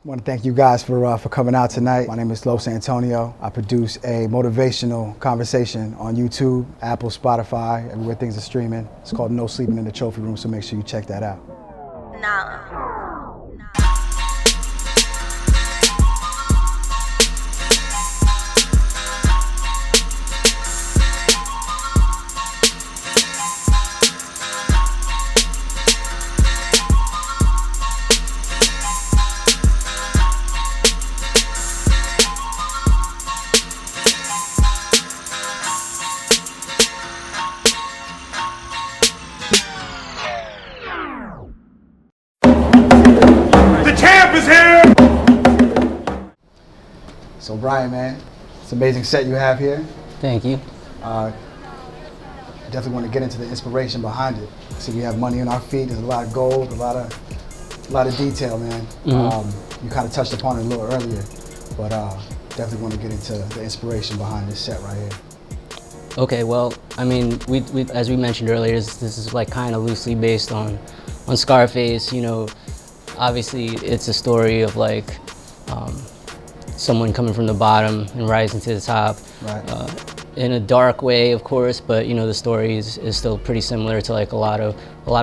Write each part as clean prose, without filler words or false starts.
I want to thank you guys for coming out tonight. My name is Los Antonio. I produce a motivational conversation on YouTube, Apple, Spotify, everywhere things are streaming. It's called No Sleeping in the Trophy Room, so make sure you check that out. So Brian, man, it's an amazing set you have here. Thank you. Definitely want to get into the inspiration behind it. See, we have money on our feet. There's a lot of gold, a lot of detail, man. Mm-hmm. You kind of touched upon it a little earlier, but definitely want to get into the inspiration behind this set right here. Okay, well, I mean, we as we mentioned earlier, this is like kind of loosely based on Scarface. You know, obviously it's a story of like someone coming from the bottom and rising to the top. Right. In a dark way, of course, but you know the story is still pretty similar to like a lot of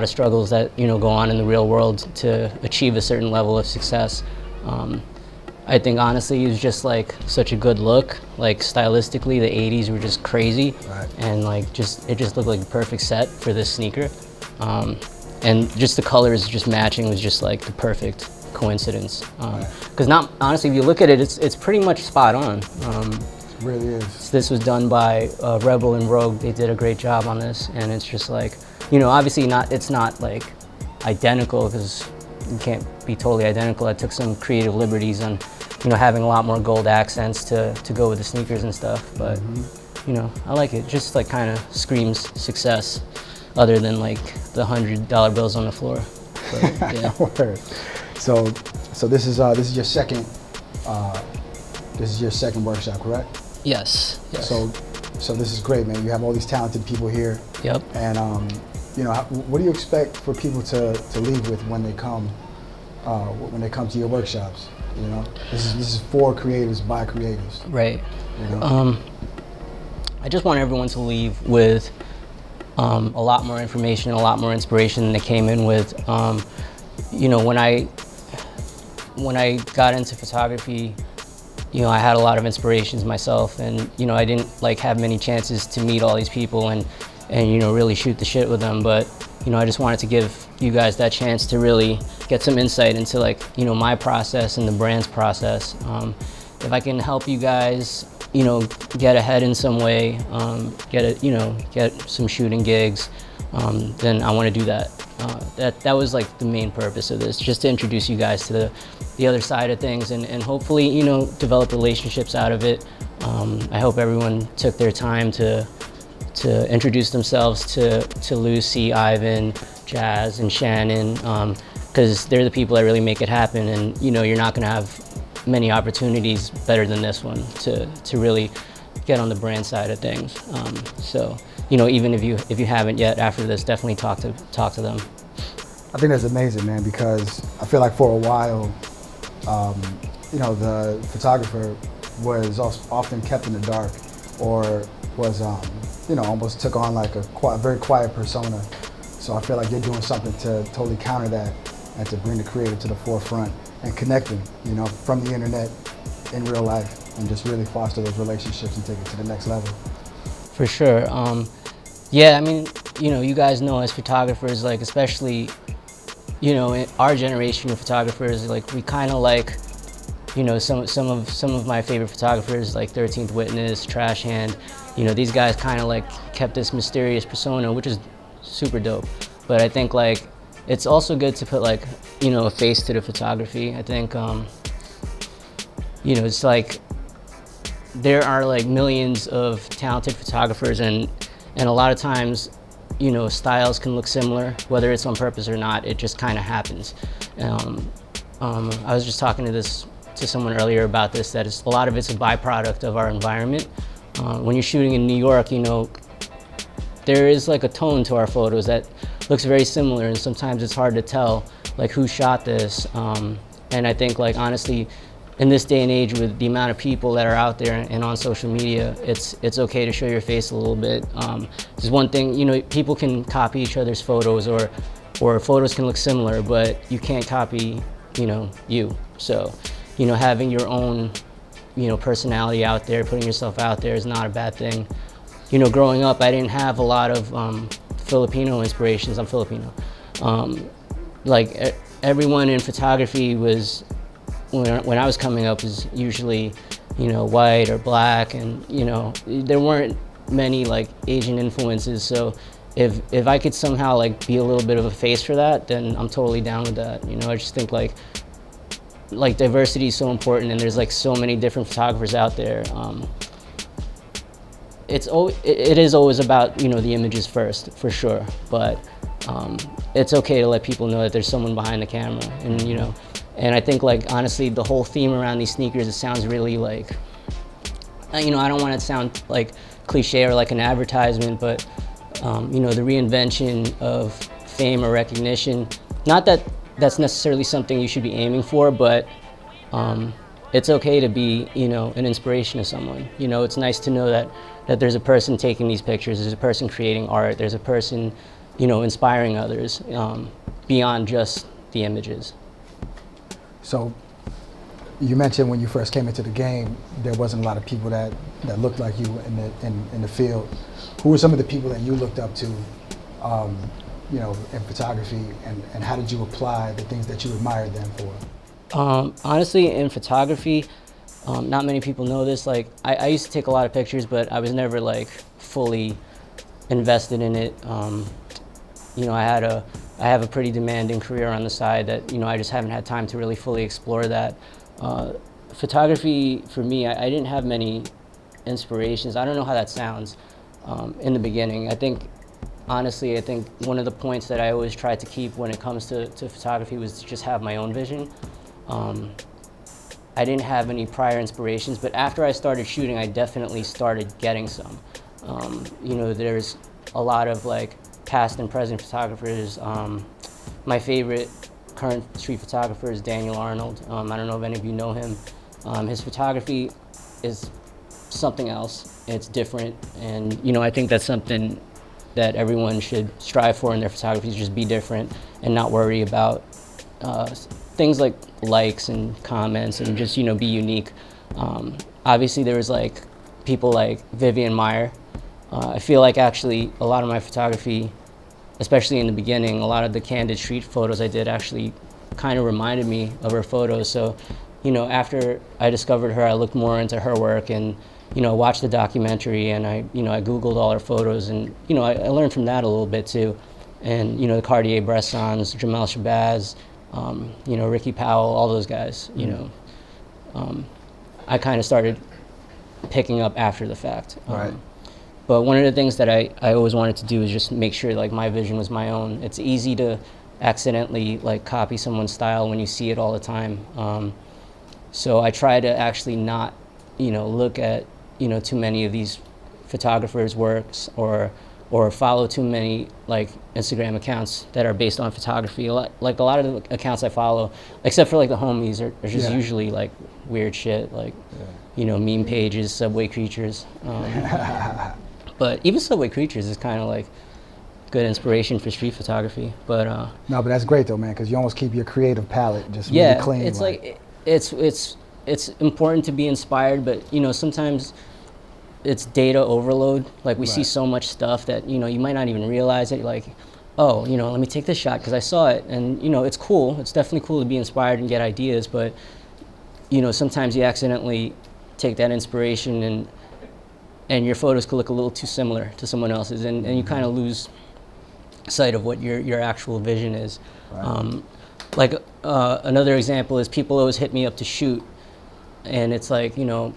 struggles that go on in the real world to achieve a certain level of success. I think honestly it was just like such a good look. Like stylistically, the '80s were just crazy, right. And like it just looked like a perfect set for this sneaker. And just the colors just matching was just like the perfect coincidence. Because honestly, if you look at it, it's pretty much spot on. It really is. This was done by Rebel and Rogue. They did a great job on this, and it's just like, obviously it's not like identical because you can't be totally identical. I took some creative liberties on, having a lot more gold accents to go with the sneakers and stuff. But I like it. Just like kind of screams success, other than like the $100 bills on the floor. But, yeah. Word. So this is your second. This is your second workshop, correct? Yes. So this is great, man. You have all these talented people here. Yep. And what do you expect for people to leave with when they come to your workshops? This is for creatives by creatives. Right. I just want everyone to leave with a lot more information, a lot more inspiration than they came in with. When I got into photography, I had a lot of inspirations myself, and I didn't like have many chances to meet all these people and really shoot the shit with them. But I just wanted to give you guys that chance to really get some insight into like my process and the brand's process. If I can help you guys get ahead in some way, get some shooting gigs, then I want to do that. That was like the main purpose of this, just to introduce you guys to the other side of things, and hopefully develop relationships out of it. I hope everyone took their time to introduce themselves to Lucy, Ivan, Jazz, and Shannon, because they're the people that really make it happen. And you're not going to have many opportunities better than this one to really get on the brand side of things. So even if you haven't yet, after this, definitely talk to them. I think that's amazing, man, because I feel like for a while, the photographer was often kept in the dark, or was almost took on like a very quiet persona. So I feel like you're doing something to totally counter that and to bring the creative to the forefront and connect them, from the internet in real life, and just really foster those relationships and take it to the next level. For sure. Yeah, I mean, you guys know as photographers, like especially, in our generation of photographers, like we kind of like, some of my favorite photographers like 13th Witness, Trash Hand, these guys kind of like kept this mysterious persona, which is super dope. But I think like it's also good to put like, a face to the photography. I think, it's like there are like millions of talented photographers, and a lot of times, styles can look similar, whether it's on purpose or not. It just kind of happens. I was just talking to someone earlier about this, that a lot of it's a byproduct of our environment. When you're shooting in New York, there is like a tone to our photos that looks very similar, and sometimes it's hard to tell like who shot this. And I think, like, honestly, in this day and age, with the amount of people that are out there and on social media, it's okay to show your face a little bit. There's one thing, you know, people can copy each other's photos, or photos can look similar, but you can't copy, you know, you. So, you know, having your own, you know, personality out there, putting yourself out there is not a bad thing. You know, growing up, I didn't have a lot of Filipino inspirations. I'm Filipino. Like everyone in photography was, when I was coming up, was usually, you know, white or black, and, you know, there weren't many like Asian influences. So if I could somehow like be a little bit of a face for that, then I'm totally down with that. You know, I just think like diversity is so important, and there's like so many different photographers out there. It is always about, you know, the images first, for sure, but it's okay to let people know that there's someone behind the camera, and, you know, and I think, like, honestly, the whole theme around these sneakers, it sounds really like, you know, I don't want it to sound like cliche or like an advertisement, but you know, the reinvention of fame or recognition, not that that's necessarily something you should be aiming for, but it's okay to be, you know, an inspiration to someone. You know, it's nice to know that there's a person taking these pictures, there's a person creating art, there's a person, you know, inspiring others beyond just the images. So you mentioned when you first came into the game, there wasn't a lot of people that looked like you in the field. Who were some of the people that you looked up to, you know, in photography, and how did you apply the things that you admired them for? Honestly, in photography, not many people know this. Like, I used to take a lot of pictures, but I was never like fully invested in it. You know, I have a pretty demanding career on the side that, you know, I just haven't had time to really fully explore that. Photography, for me, I didn't have many inspirations. I don't know how that sounds in the beginning. Honestly, I think one of the points that I always tried to keep when it comes to photography was to just have my own vision. I didn't have any prior inspirations, but after I started shooting, I definitely started getting some. You know, there's a lot of like past and present photographers. My favorite current street photographer is Daniel Arnold. I don't know if any of you know him. His photography is something else. It's different, and, you know, I think that's something that everyone should strive for in their photography, is just be different and not worry about things like likes and comments, and just, you know, be unique. Obviously, there was like people like Vivian Meyer. I feel like actually a lot of my photography, especially in the beginning, a lot of the candid street photos I did actually kind of reminded me of her photos. So, you know, after I discovered her, I looked more into her work, and, you know, watched the documentary, and I Googled all her photos, and, you know, I learned from that a little bit too. And, you know, the Cartier-Bressons, Jamel Shabazz, you know, Ricky Powell, all those guys, you know, I kind of started picking up after the fact. Right. But one of the things that I always wanted to do is just make sure like my vision was my own. It's easy to accidentally like copy someone's style when you see it all the time. So I try to actually not, you know, look at, you know, too many of these photographers' works, or follow too many like Instagram accounts that are based on photography. Like a lot of the accounts I follow, except for like the homies, are just usually like weird shit, like, you know, meme pages, Subway Creatures. But even Subway Creatures is kind of like good inspiration for street photography. But no, but that's great though, man, because you almost keep your creative palette just yeah, really clean. It's like it's important to be inspired, but, you know, sometimes it's data overload. Like, we see so much stuff that, you know, you might not even realize it. Like, oh, you know, let me take this shot because I saw it, and, you know, it's cool. It's definitely cool to be inspired and get ideas, but, you know, sometimes you accidentally take that inspiration, and your photos could look a little too similar to someone else's, and you kind of lose sight of what your actual vision is. Right. Another example is people always hit me up to shoot, and it's like, you know,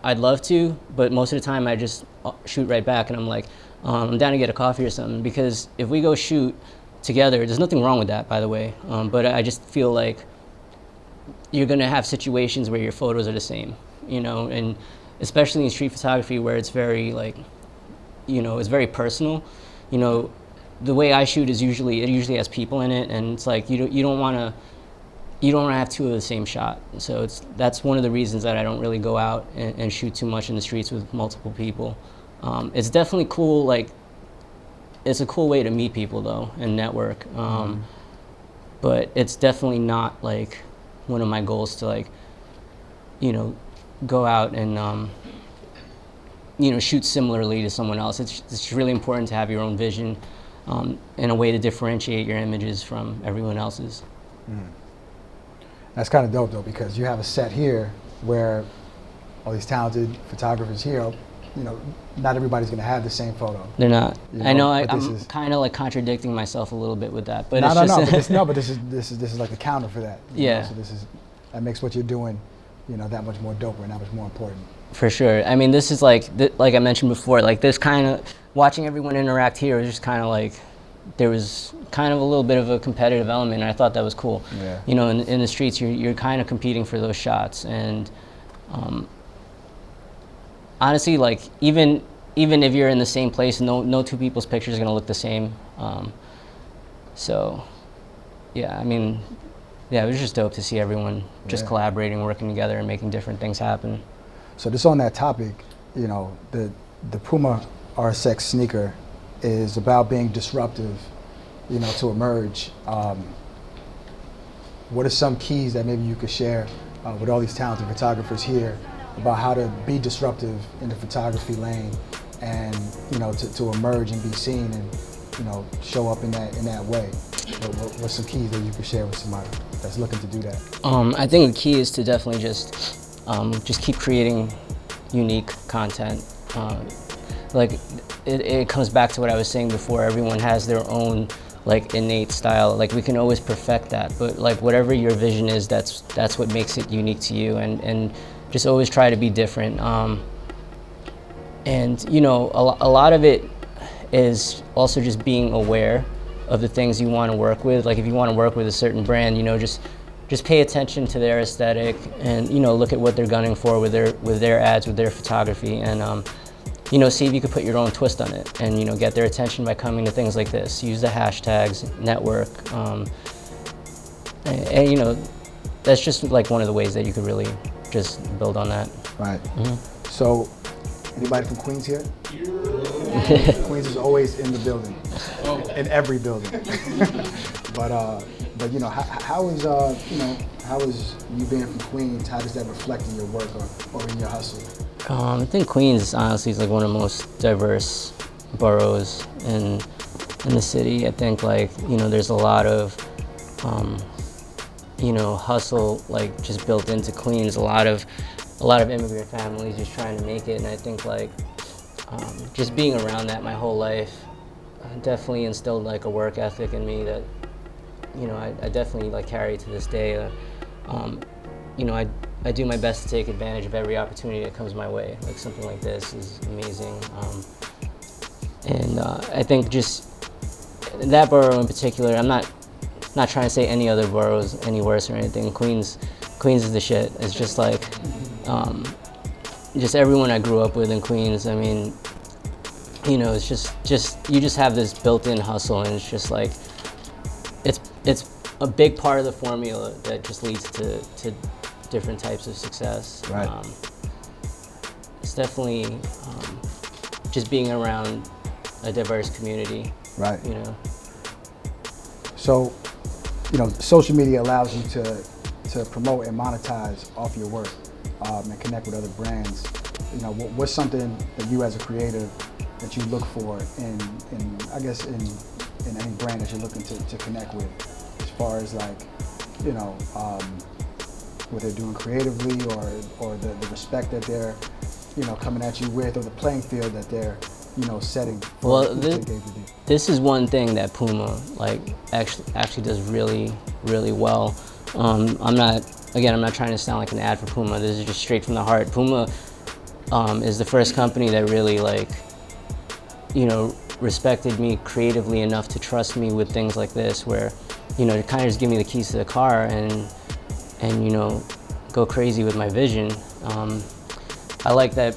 I'd love to, but most of the time I just shoot right back, and I'm like, I'm down to get a coffee or something, because if we go shoot together, there's nothing wrong with that, by the way, but I just feel like you're gonna have situations where your photos are the same, you know, and especially in street photography where it's very like, you know, it's very personal. You know, the way I shoot is it usually has people in it, and it's like you don't want to you don't have two of the same shot. So that's one of the reasons that I don't really go out and shoot too much in the streets with multiple people. It's definitely cool, like, it's a cool way to meet people though and network. But it's definitely not like one of my goals to, like, you know, go out and you know, shoot similarly to someone else. It's really important to have your own vision and a way to differentiate your images from everyone else's. That's kind of dope though, because you have a set here where all these talented photographers here, you know, not everybody's going to have the same photo. They're not. You I know. but I'm kind of like contradicting myself a little bit with that, but no, it's no, just no. But this is like a counter for that. You Yeah. know? So that makes what you're doing, you know, that much more doper and that much more important. For sure. I mean, this is like I mentioned before, like this kind of watching everyone interact here was just kind of like there was kind of a little bit of a competitive element, and I thought that was cool. Yeah. You know, in the streets, you're kind of competing for those shots, and honestly, like even if you're in the same place, no two people's pictures are gonna look the same. So, yeah, I mean, yeah, it was just dope to see everyone just collaborating, working together, and making different things happen. So just on that topic, you know, the Puma RSX sneaker is about being disruptive, you know, to emerge. What are some keys that maybe you could share with all these talented photographers here about how to be disruptive in the photography lane and, you know, to emerge and be seen and, you know, show up in that way? What's some keys that you could share with somebody that's looking to do that? I think the key is to definitely just keep creating unique content. Like it comes back to what I was saying before. Everyone has their own like innate style. Like we can always perfect that, but like whatever your vision is, that's what makes it unique to you. And just always try to be different. And you know, a lot of it is also just being aware of the things you want to work with. Like if you want to work with a certain brand, you know, just pay attention to their aesthetic and, you know, look at what they're gunning for with their ads, with their photography, and you know, see if you could put your own twist on it and, you know, get their attention by coming to things like this. Use the hashtags, network, and you know, that's just like one of the ways that you could really just build on that. Right. So, anybody from Queens here? Queens is always in the building, in every building. But you know, how is you being from Queens? How does that reflect in your work or in your hustle? I think Queens honestly is like one of the most diverse boroughs in the city. I think, like, you know, there's a lot of you know, hustle like just built into Queens. A lot of immigrant families just trying to make it, and I think like just being around that my whole life definitely instilled like a work ethic in me that, you know, I definitely like carry to this day. You know, I do my best to take advantage of every opportunity that comes my way. Like something like this is amazing. And I think just that borough in particular, I'm not trying to say any other boroughs any worse or anything. Queens is the shit. It's just like, just everyone I grew up with in Queens. I mean, you know, it's just you just have this built-in hustle, and it's just like, it's a big part of the formula that just leads to different types of success. Right. It's definitely just being around a diverse community. Right. You know. So, you know, social media allows you to promote and monetize off your work and connect with other brands. You know, what's something that you as a creative that you look for in I guess in any brand that you're looking to connect with, as far as like, you know, what they're doing creatively or the respect that they're, you know, coming at you with, or the playing field that they're, you know, setting for well, this is one thing that Puma like actually does really, really well. I'm not trying to sound like an ad for Puma. This is just straight from the heart. Puma is the first company that really, like, you know, respected me creatively enough to trust me with things like this, where, you know, to kind of just give me the keys to the car and you know, go crazy with my vision. I like that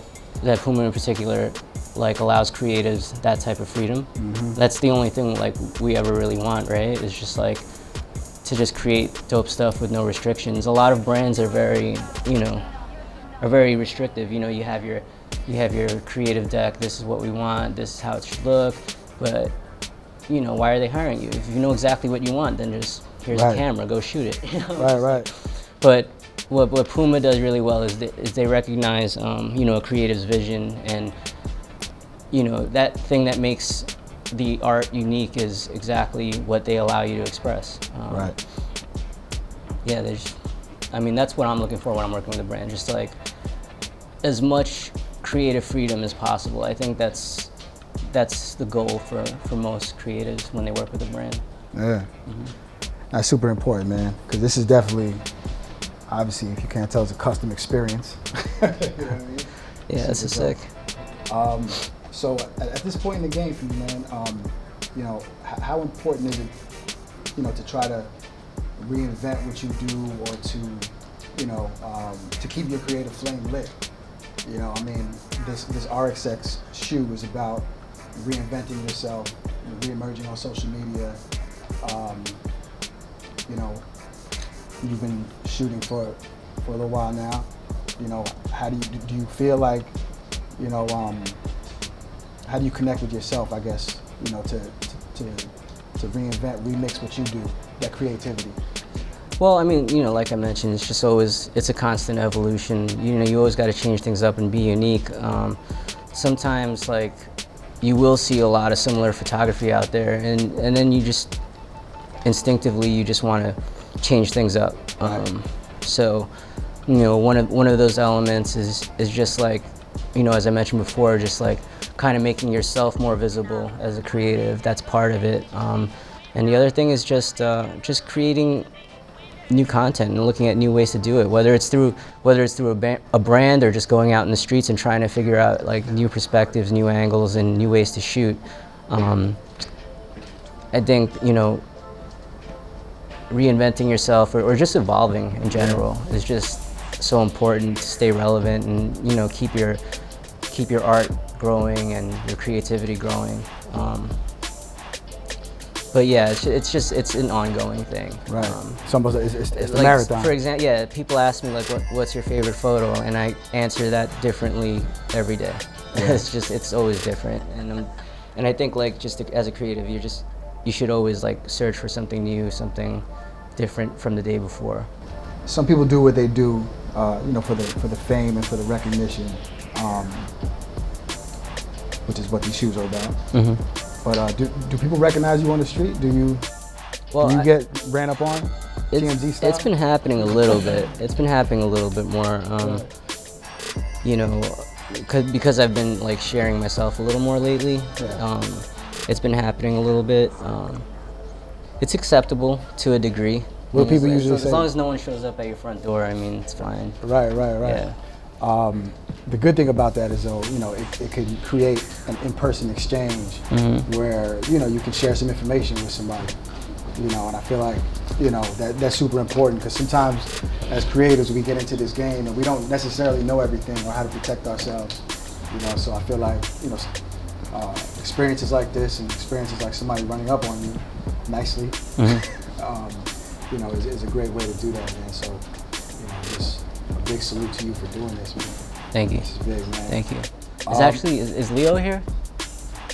Puma in particular like allows creatives that type of freedom. That's the only thing like we ever really want, right? It's just like, to just create dope stuff with no restrictions. A lot of brands are very, are very restrictive. You have your creative deck. This is what we want. This is how it should look. But why are they hiring you? If you know exactly what you want, then just here's a camera, go shoot it. Right. But what Puma does really well is they recognize a creative's vision, and that thing that makes the art unique is exactly what they allow you to express. Right. Yeah, that's what I'm looking for when I'm working with a brand. Just like as much creative freedom as possible. I think that's the goal for most creatives when they work with a brand. Yeah. That's super important, man, because this is definitely, obviously, if you can't tell, it's a custom experience. You know what I mean? Yeah, this is sick. So at this point in the game for you, man, how important is it, to try to reinvent what you do, or to keep your creative flame lit? This RXX shoe is about reinventing yourself, re-emerging on social media. You've been shooting for a little while now. How do you feel like, how do you connect with yourself, I guess, to reinvent, remix what you do, that creativity? Well, like I mentioned, it's a constant evolution. You always got to change things up and be unique. Sometimes, you will see a lot of similar photography out there, and then you just instinctively want to change things up. So, one of those elements is just as I mentioned before, just kind of making yourself more visible as a creative. That's part of it. And the other thing is just creating new content and looking at new ways to do it, whether it's through a brand or just going out in the streets and trying to figure out new perspectives, new angles, and new ways to shoot. I think reinventing yourself or just evolving in general is just so important to stay relevant and keep your art growing and your creativity growing. But yeah, it's an ongoing thing. Right. It's a marathon. For example, yeah, people ask me what's your favorite photo, and I answer that differently every day. Yeah. It's always different, and I think just as a creative, you should always search for something new, something different from the day before. Some people do what they do, for the fame and for the recognition, which is what these shoes are about. Mm-hmm. But do people recognize you on the street? Do you get ran up on? TMZ style? It's been happening a little bit. It's been happening a little bit more. Because I've been sharing myself a little more lately. Yeah. It's been happening a little bit. It's acceptable to a degree. What do people usually say? As long as no one shows up at your front door, it's fine. Right. Yeah. The good thing about that is, though, it can create an in-person exchange where, you can share some information with somebody, and I feel like, that's super important, because sometimes as creators we get into this game and we don't necessarily know everything or how to protect ourselves, so I feel like, experiences like this and experiences like somebody running up on you nicely, is a great way to do that, man. So, just a big salute to you for doing this, man. Thank you. This is big, man. Thank you. Is Leo here?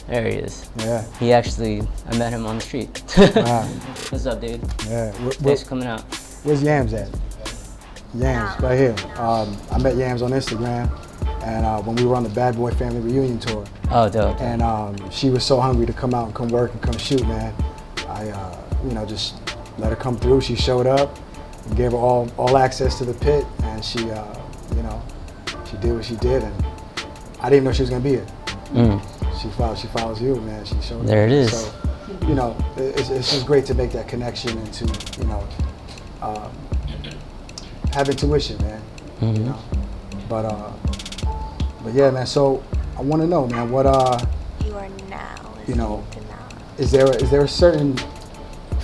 There he is. Yeah. I met him on the street. Wow. What's up, dude? Yeah. Thanks for coming out. Where's Yams at? Yams, right here. I met Yams on Instagram, and when we were on the Bad Boy Family Reunion tour. Oh, dope. And she was so hungry to come out and come work and come shoot, man. I, just let her come through. She showed up, and gave her all access to the pit, and she, she did what she did, and I didn't know she was gonna be here. She follows you, man. She showed up. There it is. So, it's just great to make that connection and to, have intuition, man. But yeah, man. So I want to know, man, what you are now. Is there a certain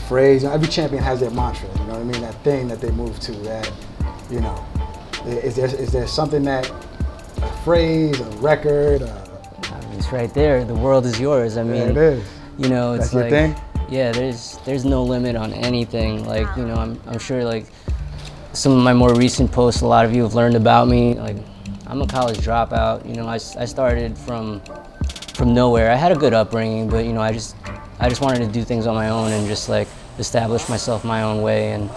phrase? Every champion has their mantra. You know what I mean? That thing that they move to. That, is there something that, a phrase, a record? It's right there. The world is yours. There it is. It's That's your thing? Yeah, there's no limit on anything. Like, you know, I'm sure like some of my more recent posts, a lot of you have learned about me. Like, I'm a college dropout. You know, I started from nowhere. I had a good upbringing, but you know, I just wanted to do things on my own and just like establish myself my own way. And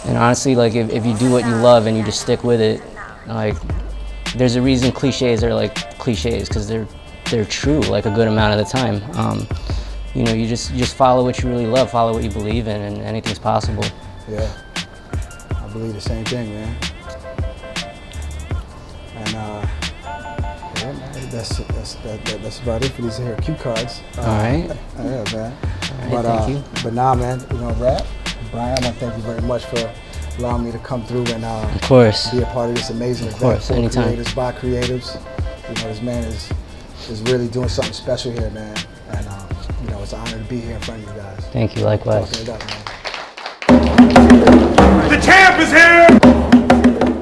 honestly, like if you do what you love and you just stick with it, like there's a reason cliches are like cliches, because they're true like a good amount of the time. You know, you just follow what you really love, follow what you believe in, and anything's possible. Yeah, I believe the same thing, man. And yeah, man, that's about it for these here cue cards. All right. Yeah, man. All right, thank you. But nah, man, you know, Brian, I want to thank you very much for allowing me to come through and of course, be a part of this amazing event. Of course, for anytime. Creators by creatives. You know, this man is really doing something special here, man. And you know, it's an honor to be here in front of you guys. Thank you, likewise. Talking it up, man. The champ is here!